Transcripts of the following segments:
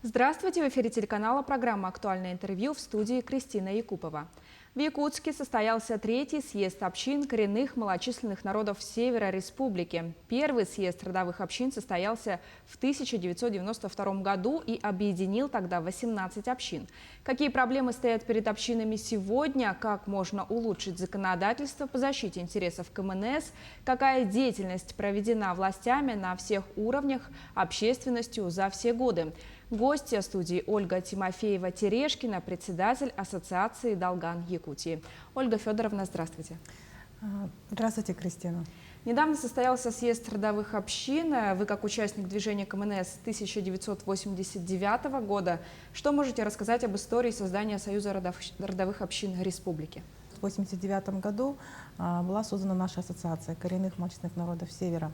Здравствуйте! В эфире телеканала программа «Актуальное интервью», в студии Кристина Якупова. В Якутске состоялся третий съезд общин коренных малочисленных народов Севера Республики. Первый съезд родовых общин состоялся в 1992 году и объединил тогда 18 общин. Какие проблемы стоят перед общинами сегодня, как можно улучшить законодательство по защите интересов КМНС, какая деятельность проведена властями на всех уровнях, общественностью за все годы. Гостья студии Ольга Тимофеева-Терешкина, председатель Ассоциации «Долган Якутии». Ольга Федоровна, здравствуйте. Здравствуйте, Кристина. Недавно состоялся съезд родовых общин. Вы, как участник движения КМНС 1989 года, что можете рассказать об истории создания Союза родовых общин республики? В 1989 году была создана наша ассоциация коренных малочисленных народов Севера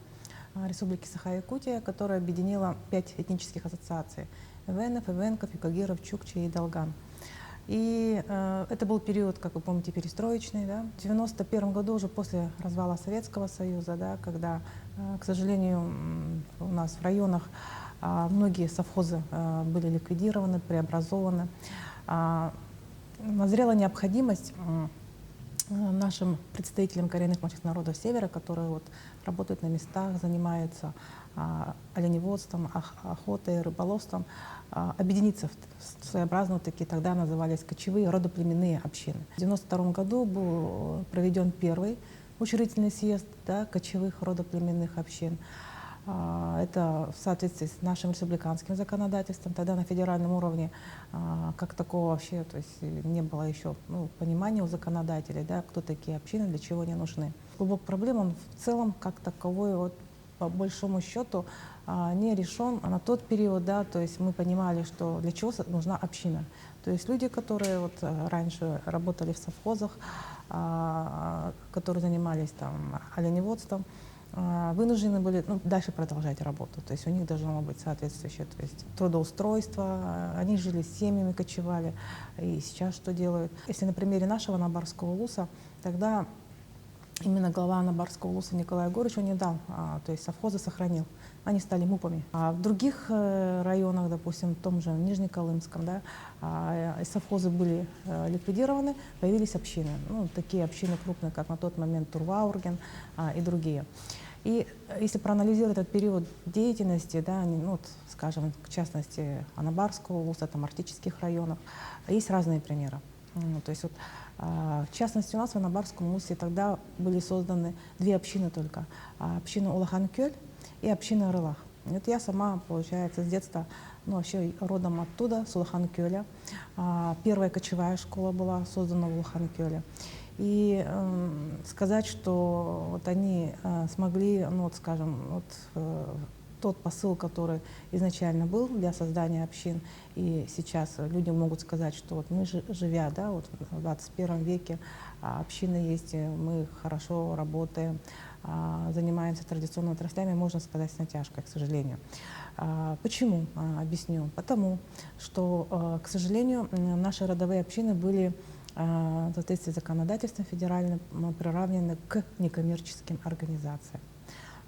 Республики Саха-Якутия, которая объединила 5 этнических ассоциаций – эвенов, эвенков, юкагиров, чукчи и долган. И это был период, как вы помните, перестроечный. Да? В 1991 году, уже после развала Советского Союза, да, когда, к сожалению, у нас в районах многие совхозы были ликвидированы, преобразованы, назрела необходимость нашим представителям коренных малочисленных народов Севера, которые вот работают на местах, занимаются оленеводством, охотой, рыболовством, объединиться в своеобразно, такие тогда назывались кочевые родоплеменные общины. В 1992 году был проведен первый учредительный съезд, да, кочевых родоплеменных общин. Это в соответствии с нашим республиканским законодательством. Тогда на федеральном уровне как такого вообще, то есть не было еще понимания у законодателей, да, кто такие общины, для чего они нужны. Глубокая проблема, он в целом как таковой, вот, по большому счету, не решен на тот период, да, то есть мы понимали, что для чего нужна община. То есть люди, которые вот раньше работали в совхозах, которые занимались там оленеводством, вынуждены были дальше продолжать работу. То есть у них должно быть соответствующее, то есть трудоустройство, они жили с семьями, кочевали. И сейчас что делают? Если на примере нашего Анабарского улуса, тогда именно глава Анабарского улуса Николай Егорович, он не дал, то есть совхозы сохранил. Они стали МУПами. А в других районах, допустим, в том же Нижнеколымском, да, совхозы были ликвидированы, появились общины. Ну, такие общины крупные, как на тот момент Турваурген и другие. И если проанализировать этот период деятельности, да, вот, скажем, в частности, Анабарского улуса, там, арктических районов, есть разные примеры. То есть, вот, в частности, у нас в Анабарском улусе тогда были созданы 2 общины только. Община Улахан-Кёль и община Рылах. Вот я сама, получается, с детства, вообще родом оттуда, с Улахан-Кёля. Первая кочевая школа была создана в Улахан-Кёле. И сказать, что вот они смогли, вот, скажем, вот, тот посыл, который изначально был для создания общин, и сейчас люди могут сказать, что вот мы, живя, да, вот в 21 веке, общины есть, мы хорошо работаем, занимаемся традиционными отраслями, можно сказать, с натяжкой, к сожалению. Почему? Объясню. Потому что, к сожалению, наши родовые общины были в соответствии с законодательством федеральным приравнены к некоммерческим организациям.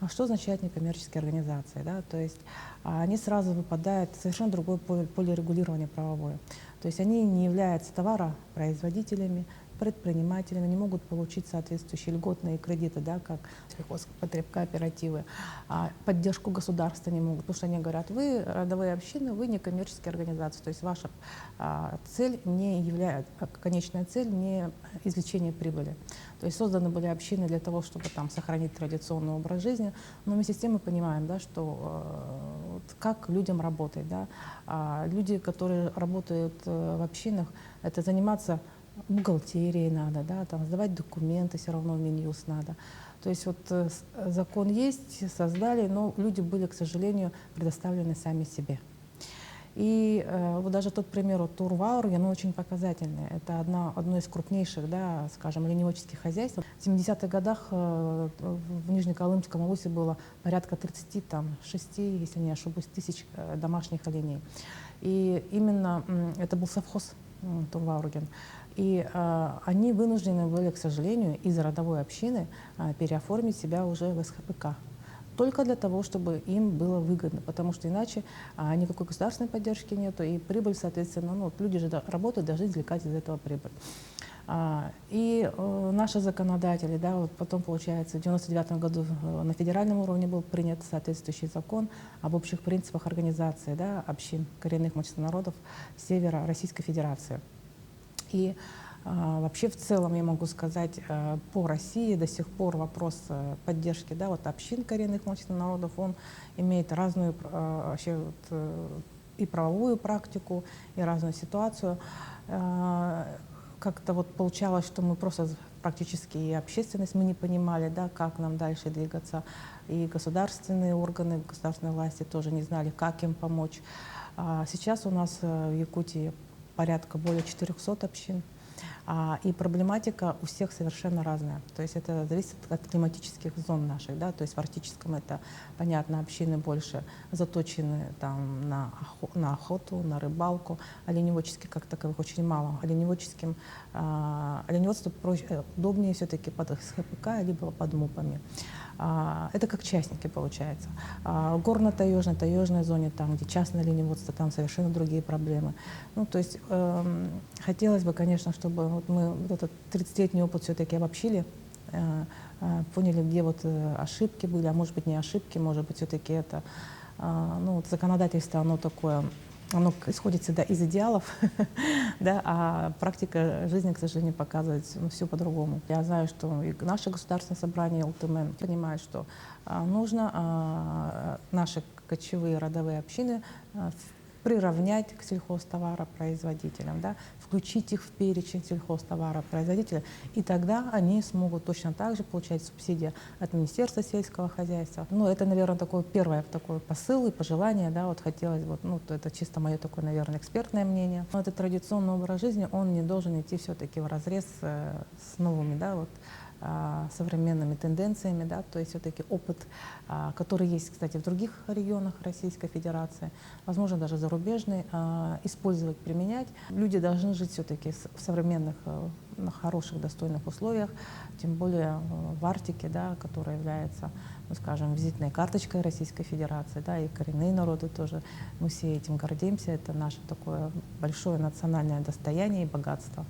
А что означает некоммерческие организации? Да? То есть они сразу выпадают в совершенно другое поле регулирования правовое. То есть они не являются товаропроизводителями, предпринимателями, не могут получить соответствующие льготные кредиты, да, как сельхозпотребкооперативы, поддержку государства не могут, потому что они говорят, вы родовые общины, вы некоммерческие организации, то есть ваша цель не является, конечная цель не извлечение прибыли. То есть созданы были общины для того, чтобы там сохранить традиционный образ жизни, но вместе с тем мы понимаем, да, что как людям работать, да, люди, которые работают в общинах, это заниматься бухгалтерией надо, да, там сдавать документы все равно в Минюст надо. То есть вот закон есть, создали, но люди были, к сожалению, предоставлены сами себе. И вот даже тот пример от Турваурген, он очень показательный. Это одно из крупнейших, да, скажем, оленеводческих хозяйств. В 70-х годах в Нижнеколымском улусе было порядка 36, если не ошибусь, тысяч домашних оленей. И именно это был совхоз Турваурген. И они вынуждены были, к сожалению, из родовой общины переоформить себя уже в СХПК. только для того, чтобы им было выгодно, потому что иначе никакой государственной поддержки нету, и прибыль, соответственно, ну, вот люди же работают, должны извлекать из этого прибыль. И наши законодатели, да, вот потом, получается, в 1999 году на федеральном уровне был принят соответствующий закон об общих принципах организации, да, общин коренных малочисленных народов Севера Российской Федерации. И вообще в целом я могу сказать, по России до сих пор вопрос поддержки, да, вот общин коренных малочисленных народов, он имеет разную вообще вот, и правовую практику, и разную ситуацию. Как-то вот получалось, что мы просто практически и общественность мы не понимали, да, как нам дальше двигаться, и государственные органы, государственные власти тоже не знали, как им помочь. Сейчас у нас в Якутии порядка более 400 общин. И проблематика у всех совершенно разная. То есть это зависит от климатических зон наших. Да? То есть в арктическом это, понятно, общины больше заточены там, на охоту, на рыбалку. Оленеводческих как таковых очень мало. Оленеводство удобнее все-таки под СХПК либо под МУПами. Это как частники получается. Горно-таежной, таежной зоне, там, где частное оленеводство, там совершенно другие проблемы. Ну, то есть хотелось бы, конечно, чтобы вот мы вот этот 30-летний опыт все-таки обобщили, поняли, где вот ошибки были, а может быть не ошибки, может быть все-таки это, ну, вот законодательство, оно такое, оно исходит всегда из идеалов, да, а практика жизни, к сожалению, показывает все по-другому. Я знаю, что и наше государственное собрание ЛТМ понимает, что нужно наши кочевые родовые общины приравнять к сельхозтоваропроизводителям, да, включить их в перечень сельхозтоваропроизводителей, и тогда они смогут точно так же получать субсидии от Министерства сельского хозяйства. Ну, это, наверное, такой первый такой посыл и пожелание, да, вот хотелось, вот, ну, это чисто мое такое, наверное, экспертное мнение. Но этот традиционный образ жизни, он не должен идти все-таки вразрез с новыми, да, вот, современными тенденциями, да, то есть все-таки опыт, который есть, кстати, в других регионах Российской Федерации, возможно, даже зарубежный, использовать, применять. Люди должны жить все-таки в современных, на хороших, достойных условиях, тем более в Арктике, да, которая является, ну, скажем, визитной карточкой Российской Федерации, да, и коренные народы тоже. Мы все этим гордимся, это наше такое большое национальное достояние и богатство.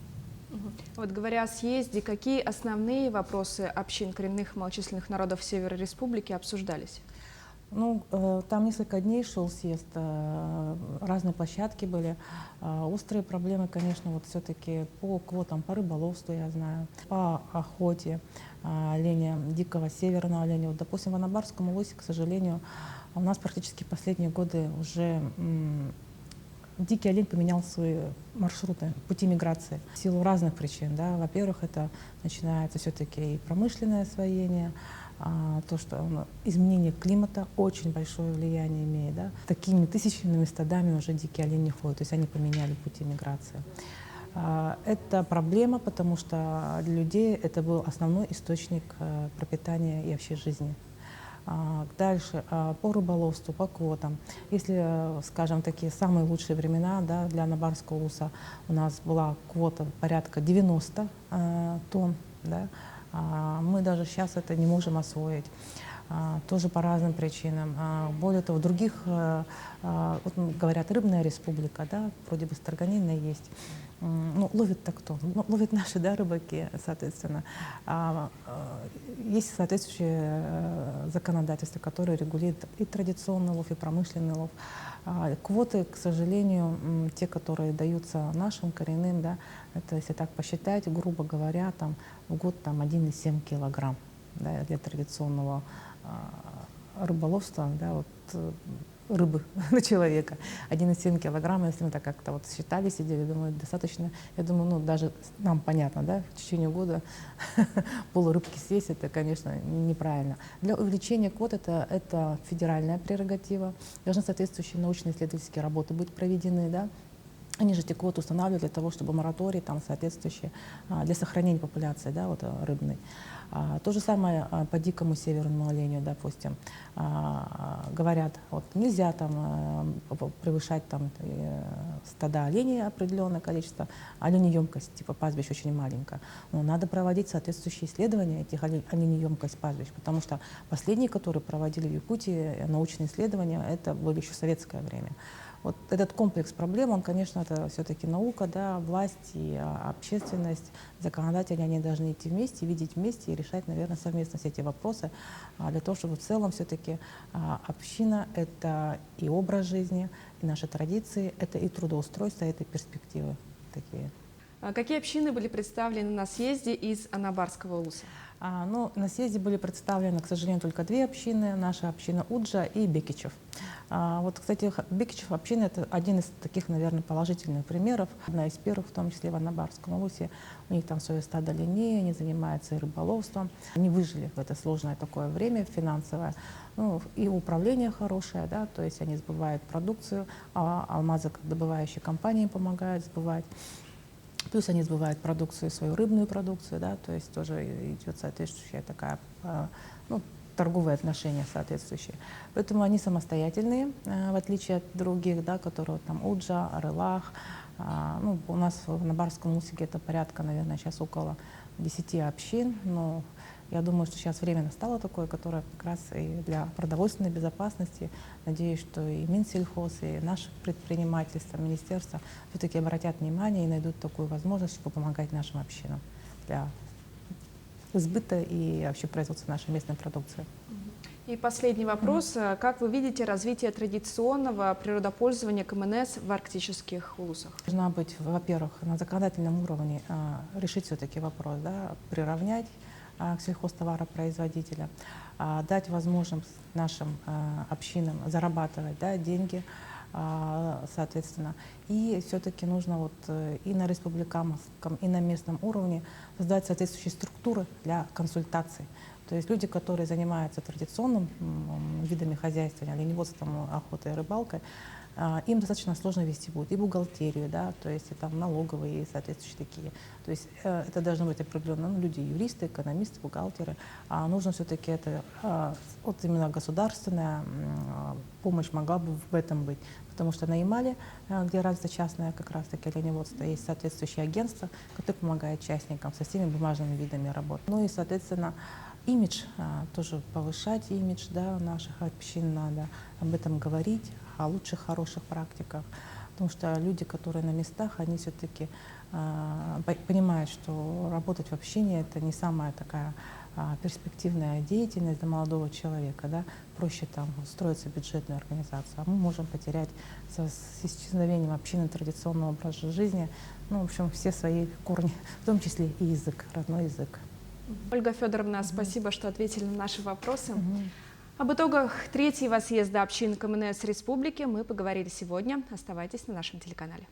Вот говоря о съезде, какие основные вопросы общин коренных малочисленных народов Севера Республики обсуждались? Ну, там несколько дней шел съезд, разные площадки были. Острые проблемы, конечно, вот все-таки по квотам, по рыболовству, я знаю, по охоте оленя, дикого северного оленя. Вот, допустим, в Анабарском улусе, к сожалению, у нас практически последние годы уже дикий олень поменял свои маршруты, пути миграции в силу разных причин. Да. Во-первых, это начинается все-таки и промышленное освоение, то, что изменение климата очень большое влияние имеет. Да. Такими тысячными стадами уже дикие олени ходят, то есть они поменяли пути миграции. Это проблема, потому что для людей это был основной источник пропитания и вообще жизни. Дальше по рыболовству, по квотам. Если, скажем, такие самые лучшие времена, да, для Анабарского улуса у нас была квота порядка 90 тонн, да, мы даже сейчас это не можем освоить. Тоже по разным причинам. Более того, в других, вот говорят, рыбная республика, да, вроде бы строганина есть. Ну, ловит-то кто? Ну, ловят наши, да, рыбаки, соответственно. Есть соответствующее законодательство, которое регулирует и традиционный лов, и промышленный лов. Квоты, к сожалению, те, которые даются нашим коренным, да, это, если так посчитать, грубо говоря, там, в год там, 1,7 килограмм, да, для традиционного рыболовства, да, вот, рыбы на человека. 1,7 килограмма, если мы так как-то вот считали, сидели, думаю, достаточно. Я думаю, ну, даже нам понятно, да, в течение года полрыбки съесть, это, конечно, неправильно. Для увеличения квот это федеральная прерогатива. Должны соответствующие научно-исследовательские работы быть проведены, да. Они же эти квоты устанавливают для того, чтобы мораторий там соответствующий для сохранения популяции, да, вот, рыбной. То же самое по дикому северному оленю, допустим. Говорят, вот нельзя там превышать там стада оленей определенное количество, оленеемкость типа пастбищ очень маленькая. Но надо проводить соответствующие исследования этих оленеемкость пастбищ, потому что последние, которые проводили в Якутии научные исследования, это были еще в советское время. Вот этот комплекс проблем, он, конечно, это все-таки наука, да, власть и общественность, законодатели, они должны идти вместе, видеть вместе и решать, наверное, совместно все эти вопросы, для того, чтобы в целом все-таки община — это и образ жизни, и наши традиции, это и трудоустройство, это и перспективы такие. Какие общины были представлены на съезде из Анабарского улуса? Ну, на съезде были представлены, к сожалению, только две общины. Наша община Уджа и Бекичев. Вот, кстати, Бекичев община — это один из таких, наверное, положительных примеров. Одна из первых, в том числе в Анабарском улусе. У них там свое стадо оленей, они занимаются и рыболовством. Они выжили в это сложное такое время финансовое. Ну, и управление хорошее, да, то есть они сбывают продукцию, а алмазы, как добывающие компании, помогают сбывать. Плюс они сбывают продукцию, свою рыбную продукцию, да, то есть тоже идет соответствующая такая, ну, торговые отношения соответствующие. Поэтому они самостоятельные, в отличие от других, да, которые там Уджа, Арылах. Ну, у нас в Анабарском улусе где-то порядка, наверное, сейчас около 10 общин, но я думаю, что сейчас время настало такое, которое как раз и для продовольственной безопасности. Надеюсь, что и Минсельхоз, и наше предпринимательство, министерство все-таки обратят внимание и найдут такую возможность, чтобы помогать нашим общинам для сбыта и вообще производства нашей местной продукции. И последний вопрос. Как вы видите развитие традиционного природопользования КМНС в арктических улусах? Должна быть, во-первых, на законодательном уровне решить все-таки вопрос, да, приравнять к сельхозтоваропроизводителям, дать возможность нашим общинам зарабатывать, да, деньги, соответственно. И все-таки нужно вот и на республиканском, и на местном уровне создать соответствующие структуры для консультаций. То есть люди, которые занимаются традиционным видами хозяйства, оленеводством, охотой и рыбалкой, им достаточно сложно вести будет и бухгалтерию, да, то есть и там налоговые и соответствующие такие. То есть это должны быть определенно люди, юристы, экономисты, бухгалтеры. Нужно все-таки это, вот именно государственная помощь могла бы в этом быть. Потому что на Ямале, где развито частное как раз-таки оленеводство, есть соответствующее агентство, которое помогает частникам со всеми бумажными видами работ. Ну и, соответственно, имидж, тоже повышать имидж, да, наших общин, надо об этом говорить, о лучших, хороших практиках. Потому что люди, которые на местах, они все-таки понимают, что работать в общине — это не самая такая перспективная деятельность для молодого человека, да, проще там устроиться в бюджетную организацию, а мы можем потерять с исчезновением общины традиционного образа жизни, ну, в общем, все свои корни, в том числе и язык, родной язык. Ольга Федоровна, спасибо, что ответили на наши вопросы. Об итогах третьего съезда общин КМНС Республики мы поговорили сегодня. Оставайтесь на нашем телеканале.